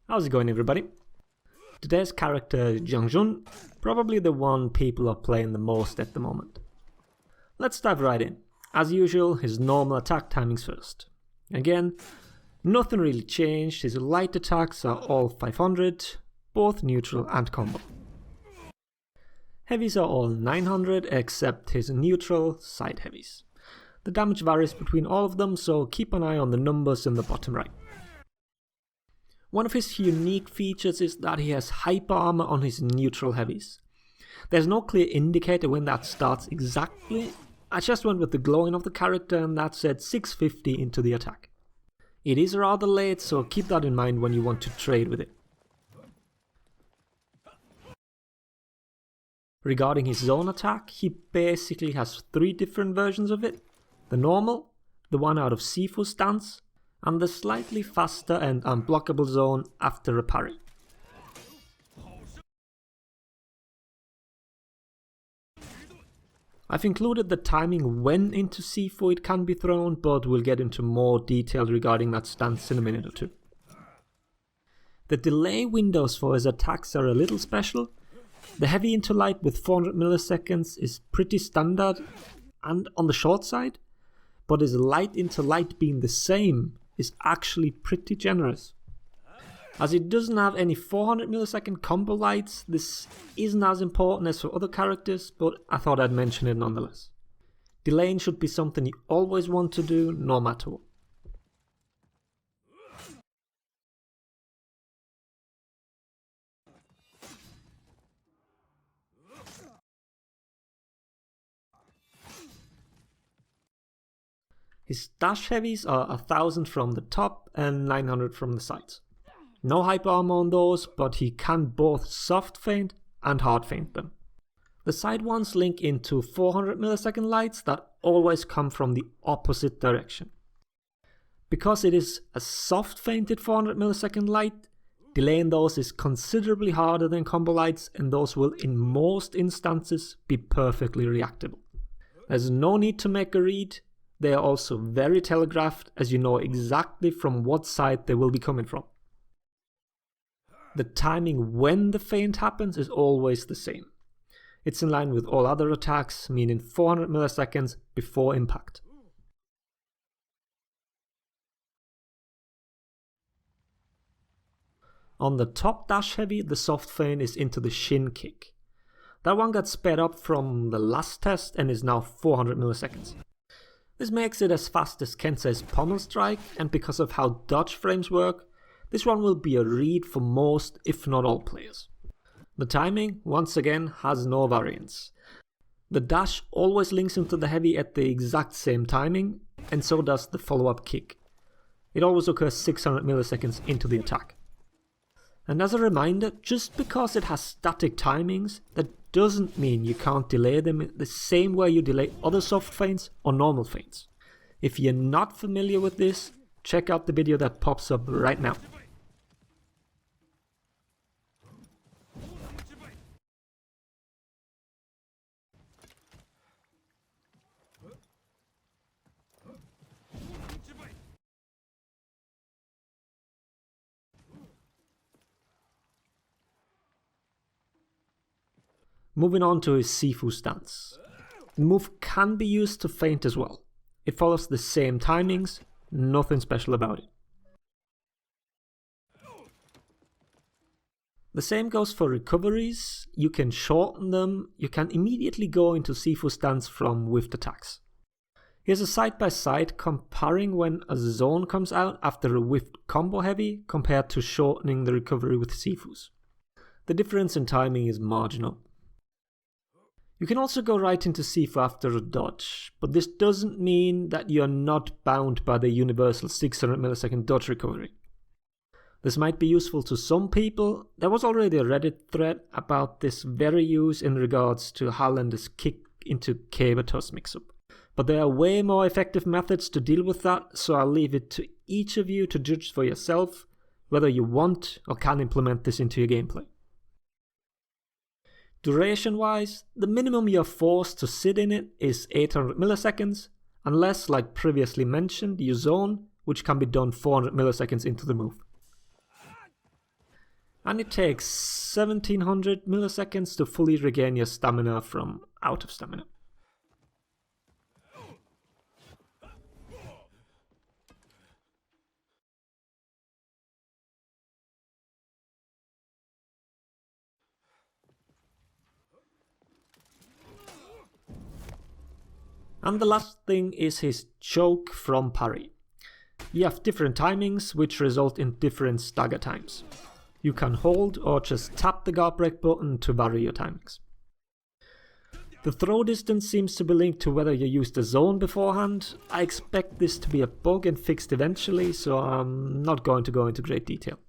How's it going, everybody? Today's character Jiang, probably the one people are playing the most at the moment. Let's dive right in. As usual, his normal attack timings first. Again, nothing really changed. His light attacks are all 500, both neutral and combo. Heavies are all 900 except his neutral side heavies. The damage varies between all of them, so keep an eye on the numbers in the bottom right. One of his unique features is that he has hyper armor on his neutral heavies. There's no clear indicator when that starts exactly. I just went with the glowing of the character and that said 650 into the attack. It is rather late, so keep that in mind when you want to trade with it. Regarding his zone attack, he basically has 3 different versions of it. The normal, the one out of Sifu stance, and the slightly faster and unblockable zone after a parry. I've included the timing when into Sifu it can be thrown, but we'll get into more detail regarding that stance in a minute or two. The delay windows for his attacks are a little special. The heavy into light with 400 milliseconds is pretty standard and on the short side, but his light into light being the same is actually pretty generous. As it doesn't have any 400 millisecond combo lights, this isn't as important as for other characters, but I thought I'd mention it nonetheless. Delaying should be something you always want to do, no matter what. His dash heavies are 1000 from the top and 900 from the sides. No hyper armor on those, but he can both soft feint and hard feint them. The side ones link into 400 millisecond lights that always come from the opposite direction. Because it is a soft feinted 400 millisecond light, delaying those is considerably harder than combo lights, and those will in most instances be perfectly reactable. There's no need to make a read. They are also very telegraphed, as you know exactly from what side they will be coming from. The timing when the feint happens is always the same. It's in line with all other attacks, meaning 400 milliseconds before impact. On the top dash heavy, the soft feint is into the shin kick. That one got sped up from the last test and is now 400 milliseconds. This makes it as fast as Kensei's pommel strike, and because of how dodge frames work, this one will be a read for most, if not all players. The timing, once again, has no variance. The dash always links into the heavy at the exact same timing, and so does the follow-up kick. It always occurs 600 milliseconds into the attack. And as a reminder, just because it has static timings, that doesn't mean you can't delay them the same way you delay other soft feints or normal feints. If you're not familiar with this, check out the video that pops up right now. Moving on to his Sifu stance. The move can be used to feint as well. It follows the same timings, nothing special about it. The same goes for recoveries. You can shorten them, you can immediately go into Sifu stance from whiffed attacks. Here's a side-by-side comparing when a zone comes out after a whiffed combo heavy compared to shortening the recovery with Sifus. The difference in timing is marginal. You can also go right into Sifu after a dodge, but this doesn't mean that you are not bound by the universal 600 millisecond dodge recovery. This might be useful to some people. There was already a Reddit thread about this very use in regards to Hallender's kick into Cabotos mix-up. But there are way more effective methods to deal with that, so I'll leave it to each of you to judge for yourself whether you want or can implement this into your gameplay. Duration-wise, the minimum you're forced to sit in it is 800 milliseconds, unless, like previously mentioned, you zone, which can be done 400 milliseconds into the move. And it takes 1700 milliseconds to fully regain your stamina from out of stamina. And the last thing is his choke from parry. You have different timings which result in different stagger times. You can hold or just tap the guard break button to vary your timings. The throw distance seems to be linked to whether you used the zone beforehand. I expect this to be a bug and fixed eventually, so I'm not going to go into great detail.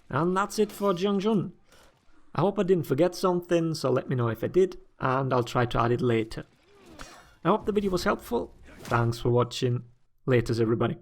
And that's it for Jiang. I hope I didn't forget something, so let me know if I did, and I'll try to add it later. I hope the video was helpful. Thanks for watching. Laters everybody.